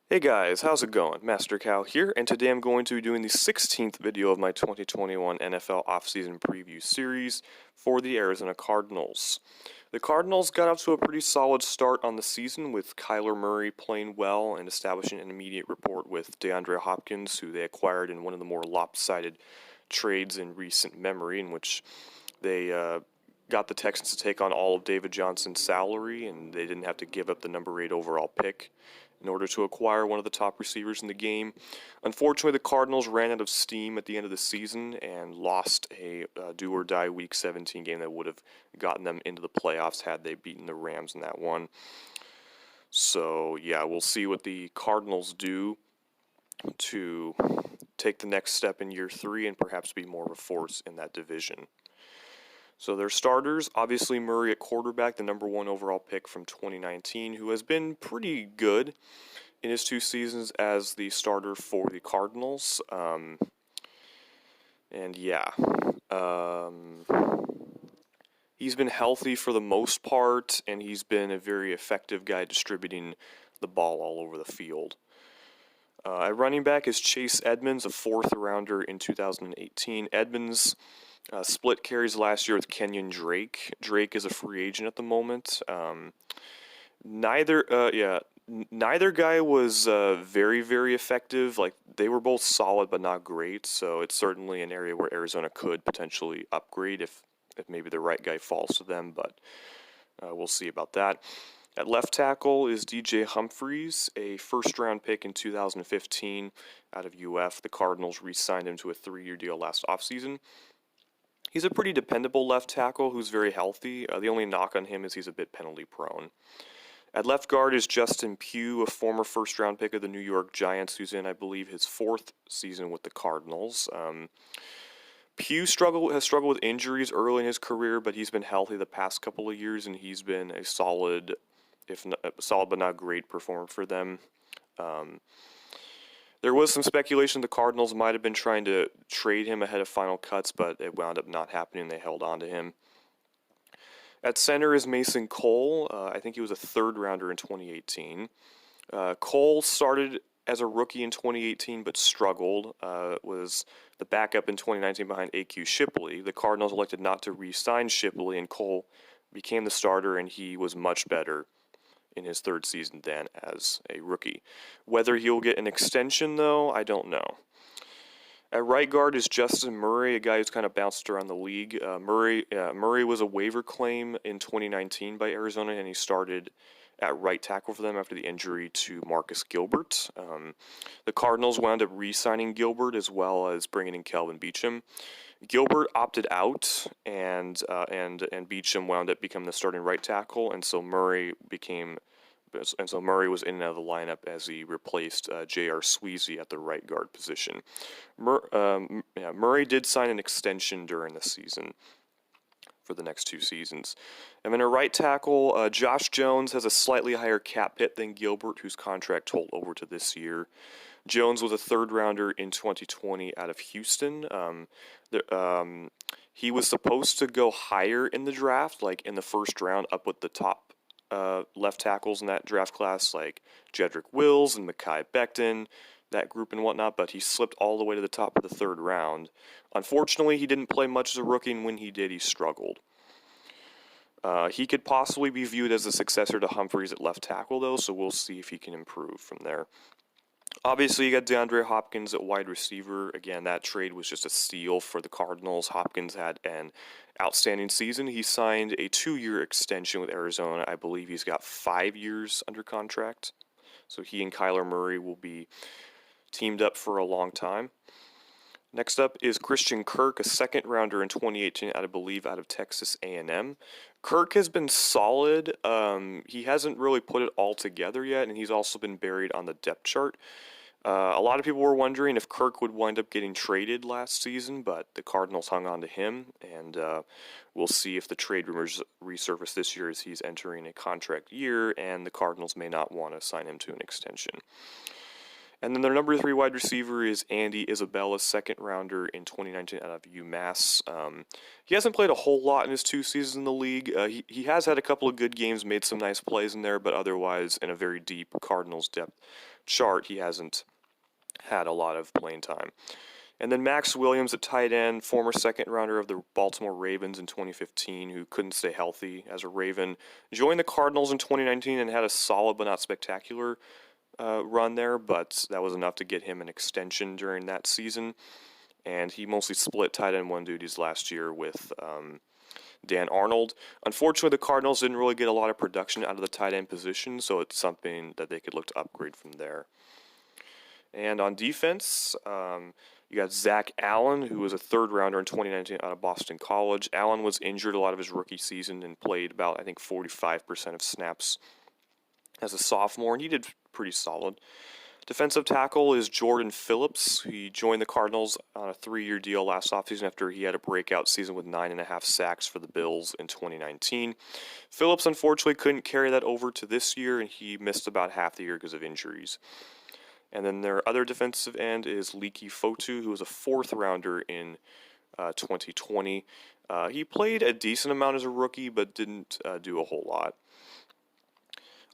Hey guys, how's it going? Master Cow here, and today I'm going to be doing the 16th video of my 2021 NFL offseason preview series for the Arizona Cardinals. The Cardinals got off to a pretty solid start on the season with Kyler Murray playing well and establishing an immediate rapport with DeAndre Hopkins, who they acquired in one of the more lopsided trades in recent memory, in which they got the Texans to take on all of David Johnson's salary, and they didn't have to give up the number 8 overall pick in order to acquire one of the top receivers in the game. Unfortunately, the Cardinals ran out of steam at the end of the season and lost a do-or-die Week 17 game that would have gotten them into the playoffs had they beaten the Rams in that one. So, yeah, we'll see what the Cardinals do to take the next step in year 3 and perhaps be more of a force in that division. So their starters, obviously Murray at quarterback, the number 1 overall pick from 2019, who has been pretty good in his 2 seasons as the starter for the Cardinals. He's been healthy for the most part, and he's been a very effective guy distributing the ball all over the field. At running back is Chase Edmonds, a 4th rounder in 2018. Edmonds split carries last year with Kenyon Drake. Drake is a free agent at the moment. Neither guy was very, very effective. Like, they were both solid but not great. So it's certainly an area where Arizona could potentially upgrade if maybe the right guy falls to them. But we'll see about that. At left tackle is DJ Humphries, a first-round pick in 2015 out of UF. The Cardinals re-signed him to a 3-year deal last offseason. He's a pretty dependable left tackle who's very healthy. The only knock on him is he's a bit penalty-prone. At left guard is Justin Pugh, a former first-round pick of the New York Giants, who's in, I believe, his 4th season with the Cardinals. Pugh has struggled with injuries early in his career, but he's been healthy the past couple of years, and he's been a solid but not great performer for them. There was some speculation the Cardinals might have been trying to trade him ahead of final cuts, but it wound up not happening. They held on to him. At center is Mason Cole. I think he was a 3rd rounder in 2018. Cole started as a rookie in 2018 but struggled. Was the backup in 2019 behind A.Q. Shipley. The Cardinals elected not to re-sign Shipley, and Cole became the starter, and he was much better in his 3rd season than as a rookie. Whether he'll get an extension, though, I don't know. At right guard is Justin Murray, a guy who's kind of bounced around the league. Murray was a waiver claim in 2019 by Arizona, and he started at right tackle for them after the injury to Marcus Gilbert. The Cardinals wound up re-signing Gilbert as well as bringing in Kelvin Beachum. Gilbert opted out, and Beachum wound up becoming the starting right tackle, and so Murray was in and out of the lineup as he replaced J.R. Sweezy at the right guard position. Murray did sign an extension during the season for the next 2 seasons. And then a right tackle, Josh Jones has a slightly higher cap hit than Gilbert, whose contract rolled over to this year. Jones was a 3rd rounder in 2020 out of Houston. He was supposed to go higher in the draft, like in the 1st round, up with the top left tackles in that draft class, like Jedrick Wills and Mekhi Becton, that group and whatnot, but he slipped all the way to the top of the 3rd round. Unfortunately, he didn't play much as a rookie, and when he did, he struggled. He could possibly be viewed as a successor to Humphries at left tackle, though, so we'll see if he can improve from there. Obviously, you got DeAndre Hopkins at wide receiver. Again, that trade was just a steal for the Cardinals. Hopkins had an outstanding season. He signed a 2-year extension with Arizona. I believe he's got 5 years under contract. So he and Kyler Murray will be teamed up for a long time. Next up is Christian Kirk, a 2nd rounder in 2018, I believe, out of Texas A&M. Kirk has been solid. He hasn't really put it all together yet, and he's also been buried on the depth chart. A lot of people were wondering if Kirk would wind up getting traded last season, but the Cardinals hung on to him, and we'll see if the trade rumors resurface this year as he's entering a contract year, and the Cardinals may not want to sign him to an extension. And then their number 3 wide receiver is Andy Isabella, second rounder in 2019 out of UMass. He hasn't played a whole lot in his 2 seasons in the league. He has had a couple of good games, made some nice plays in there, but otherwise, in a very deep Cardinals depth chart, he hasn't had a lot of playing time. And then Max Williams at tight end, former second rounder of the Baltimore Ravens in 2015, who couldn't stay healthy as a Raven, joined the Cardinals in 2019 and had a solid but not spectacular run there, but that was enough to get him an extension during that season. And he mostly split tight end 1 duties last year with Dan Arnold. Unfortunately, the Cardinals didn't really get a lot of production out of the tight end position, so it's something that they could look to upgrade from there. And on defense, you got Zach Allen, who was a third rounder in 2019 out of Boston College. Allen was injured a lot of his rookie season and played about, I think, 45% of snaps as a sophomore, and he did pretty solid. Defensive tackle is Jordan Phillips. He joined the Cardinals on a 3-year deal last offseason after he had a breakout season with 9.5 sacks for the Bills in 2019. Phillips, unfortunately, couldn't carry that over to this year, and he missed about half the year because of injuries. And then their other defensive end is Leki Fotu, who was a 4th rounder in 2020. He played a decent amount as a rookie, but didn't do a whole lot.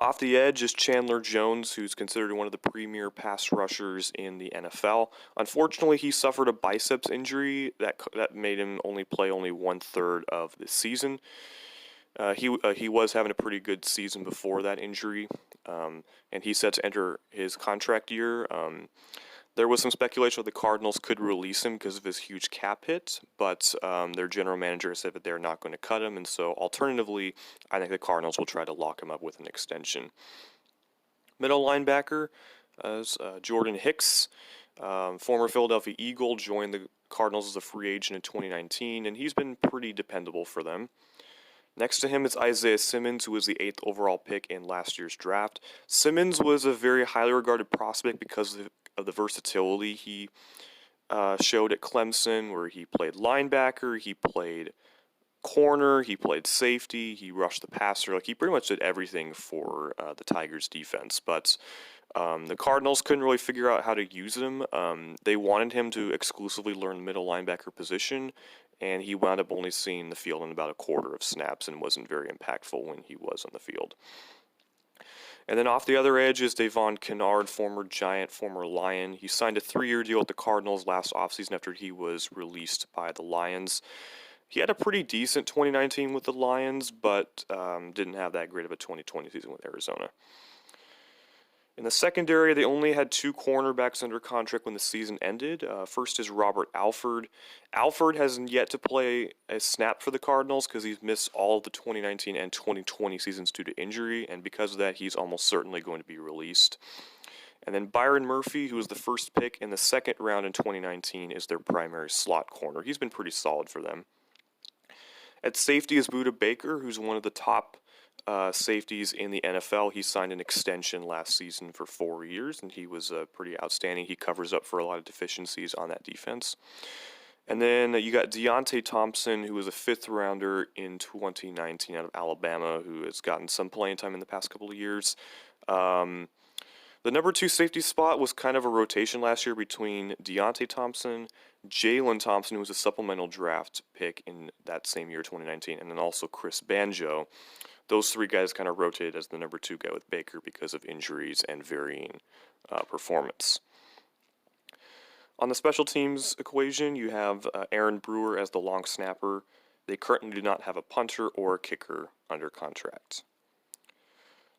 Off the edge is Chandler Jones, who's considered one of the premier pass rushers in the NFL. Unfortunately, he suffered a biceps injury that made him only play 1/3 of the season. He was having a pretty good season before that injury, and he's set to enter his contract year. There was some speculation that the Cardinals could release him because of his huge cap hit, but their general manager said that they're not going to cut him, and so alternatively, I think the Cardinals will try to lock him up with an extension. Middle linebacker is Jordan Hicks, former Philadelphia Eagle, joined the Cardinals as a free agent in 2019, and he's been pretty dependable for them. Next to him is Isaiah Simmons, who was the 8th overall pick in last year's draft. Simmons was a very highly regarded prospect because of the versatility he showed at Clemson, where he played linebacker, he played corner, he played safety, he rushed the passer. Like, he pretty much did everything for the Tigers' defense. But the Cardinals couldn't really figure out how to use him. They wanted him to exclusively learn the middle linebacker position, and he wound up only seeing the field in about 1/4 of snaps and wasn't very impactful when he was on the field. And then off the other edge is Devon Kennard, former Giant, former Lion. He signed a 3-year deal with the Cardinals last offseason after he was released by the Lions. He had a pretty decent 2019 with the Lions, but didn't have that great of a 2020 season with Arizona. In the secondary, they only had 2 cornerbacks under contract when the season ended. First is Robert Alford. Alford hasn't yet to play a snap for the Cardinals because he's missed all of the 2019 and 2020 seasons due to injury, and because of that, he's almost certainly going to be released. And then Byron Murphy, who was the first pick in the 2nd round in 2019, is their primary slot corner. He's been pretty solid for them. At safety is Budda Baker, who's one of the top safeties in the NFL. He signed an extension last season for 4 years, and he was pretty outstanding. He covers up for a lot of deficiencies on that defense. And then you got Deontay Thompson, who was a 5th rounder in 2019 out of Alabama, who has gotten some playing time in the past couple of years. The number 2 safety spot was kind of a rotation last year between Deontay Thompson, Jalen Thompson, who was a supplemental draft pick in that same year, 2019, and then also Chris Banjo. Those 3 guys kind of rotated as the number 2 guy with Baker because of injuries and varying performance. On the special teams equation, you have Aaron Brewer as the long snapper. They currently do not have a punter or a kicker under contract.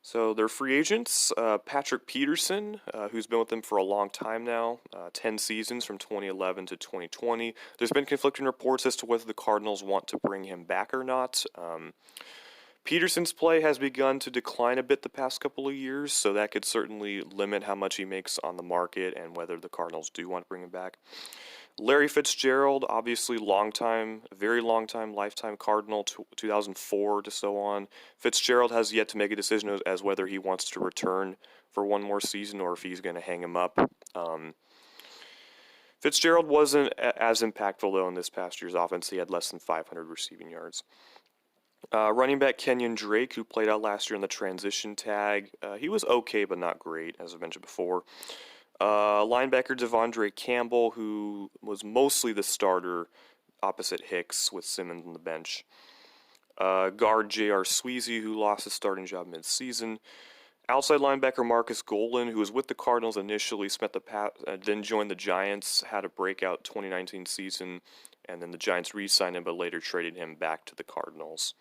So their free agents, Patrick Peterson, who's been with them for a long time now, 10 seasons from 2011 to 2020. There's been conflicting reports as to whether the Cardinals want to bring him back or not. Peterson's play has begun to decline a bit the past couple of years, so that could certainly limit how much he makes on the market and whether the Cardinals do want to bring him back. Larry Fitzgerald, obviously very long time, lifetime Cardinal, 2004 to so on. Fitzgerald has yet to make a decision as whether he wants to return for one more season or if he's going to hang him up. Fitzgerald wasn't as impactful, though, in this past year's offense. He had less than 500 receiving yards. Running back Kenyon Drake, who played out last year in the transition tag. He was okay, but not great, as I mentioned before. Linebacker Devondre Campbell, who was mostly the starter opposite Hicks with Simmons on the bench. Guard J.R. Sweezy, who lost his starting job mid-season. Outside linebacker Marcus Golden, who was with the Cardinals initially, then joined the Giants, had a breakout 2019 season, and then the Giants re-signed him, but later traded him back to the Cardinals.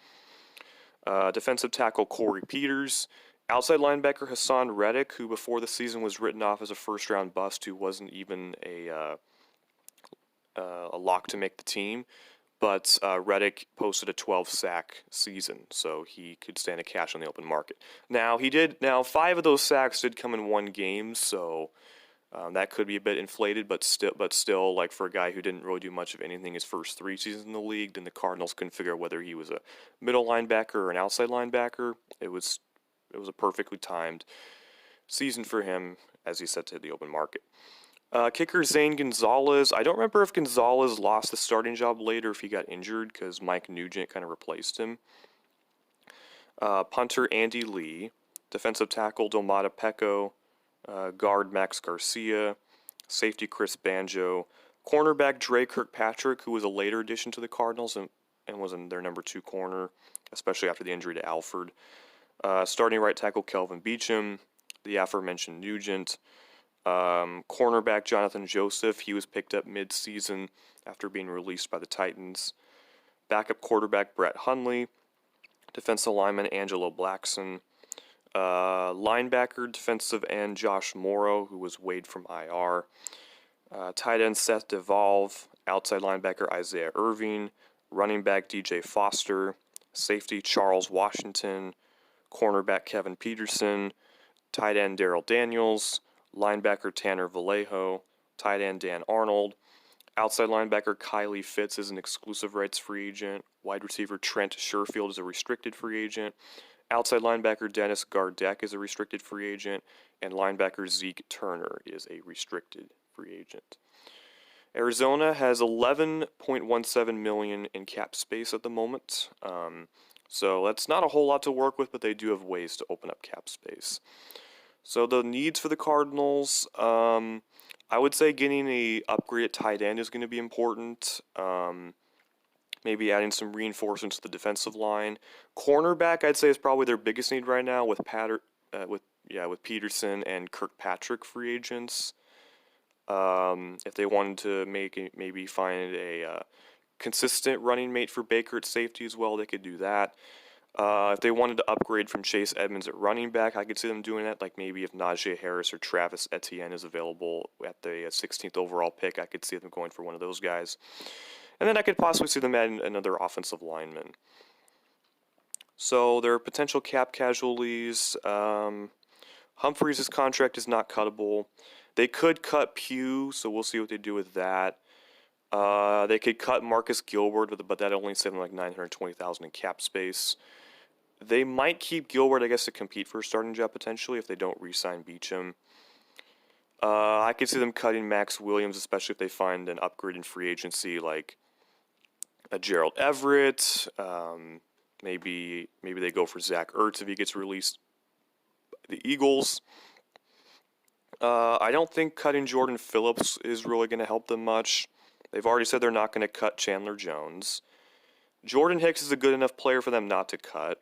Defensive tackle Corey Peters. Outside linebacker Hassan Reddick, who before the season was written off as a first-round bust, who wasn't even a lock to make the team. But Reddick posted a 12-sack season, so he could stand a cash on the open market. Now 5 of those sacks did come in one game, so that could be a bit inflated, but still, like for a guy who didn't really do much of anything his first 3 seasons in the league, then the Cardinals couldn't figure out whether he was a middle linebacker or an outside linebacker. It was a perfectly timed season for him as he set to the open market. Kicker Zane Gonzalez. I don't remember if Gonzalez lost the starting job later, if he got injured, because Mike Nugent kind of replaced him. Punter Andy Lee. Defensive tackle Domata Pecco. Guard Max Garcia. Safety Chris Banjo. Cornerback Dre Kirkpatrick, who was a later addition to the Cardinals and was in their number 2 corner, especially after the injury to Alford. Starting right tackle Kelvin Beachum. The aforementioned Nugent. Cornerback Jonathan Joseph, he was picked up mid-season after being released by the Titans. Backup quarterback Brett Hundley. Defensive lineman Angelo Blackson. Linebacker defensive end Josh Morrow, who was waived from IR. Tight end Seth DeValve. Outside linebacker Isaiah Irving. Running back DJ Foster. Safety Charles Washington. Cornerback Kevin Peterson. Tight end Daryl Daniels. Linebacker Tanner Vallejo, tight end Dan Arnold, outside linebacker Kylie Fitz is an exclusive rights free agent, wide receiver Trent Sherfield is a restricted free agent, outside linebacker Dennis Gardeck is a restricted free agent, and linebacker Zeke Turner is a restricted free agent. Arizona has $11.17 million in cap space at the moment, so that's not a whole lot to work with, but they do have ways to open up cap space. So the needs for the Cardinals, I would say getting a upgrade at tight end is going to be important. Maybe adding some reinforcements to the defensive line. Cornerback, I'd say, is probably their biggest need right now with Peterson and Kirkpatrick free agents. If they wanted to maybe find a consistent running mate for Baker at safety as well, they could do that. If they wanted to upgrade from Chase Edmonds at running back, I could see them doing that. Like maybe if Najee Harris or Travis Etienne is available at the 16th overall pick, I could see them going for one of those guys. And then I could possibly see them adding another offensive lineman. So there are potential cap casualties. Humphreys' contract is not cuttable. They could cut Pugh, so we'll see what they do with that. They could cut Marcus Gilbert, but that only saved them like $920,000 in cap space. They might keep Gilbert, I guess, to compete for a starting job potentially if they don't re-sign Beachum. I could see them cutting Max Williams, especially if they find an upgrade in free agency like a Gerald Everett. Maybe they go for Zach Ertz if he gets released by the Eagles. I don't think cutting Jordan Phillips is really going to help them much. They've already said they're not going to cut Chandler Jones. Jordan Hicks is a good enough player for them not to cut.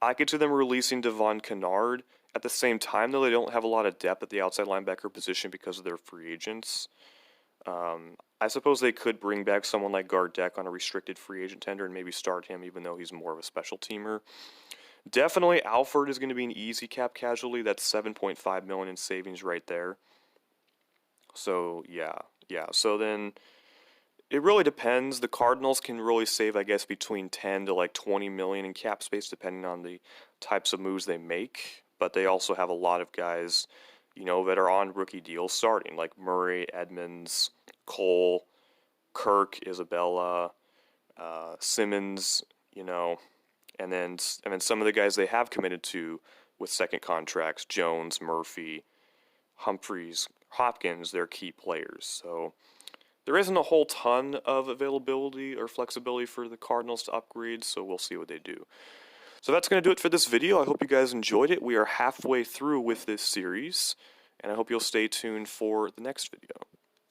I could see them releasing Devon Kennard. At the same time, though, they don't have a lot of depth at the outside linebacker position because of their free agents. I suppose they could bring back someone like Gardeck on a restricted free agent tender and maybe start him, even though he's more of a special teamer. Definitely, Alford is going to be an easy cap casualty. That's $7.5 million in savings right there. So yeah. So then it really depends. The Cardinals can really save, I guess, between 10 to like 20 million in cap space, depending on the types of moves they make. But they also have a lot of guys, that are on rookie deals starting, like Murray, Edmonds, Cole, Kirk, Isabella, Simmons, and then some of the guys they have committed to with second contracts, Jones, Murphy, Humphreys, Hopkins, they're key players. So there isn't a whole ton of availability or flexibility for the Cardinals to upgrade, so we'll see what they do. So that's going to do it for this video. I hope you guys enjoyed it. We are halfway through with this series, and I hope you'll stay tuned for the next video.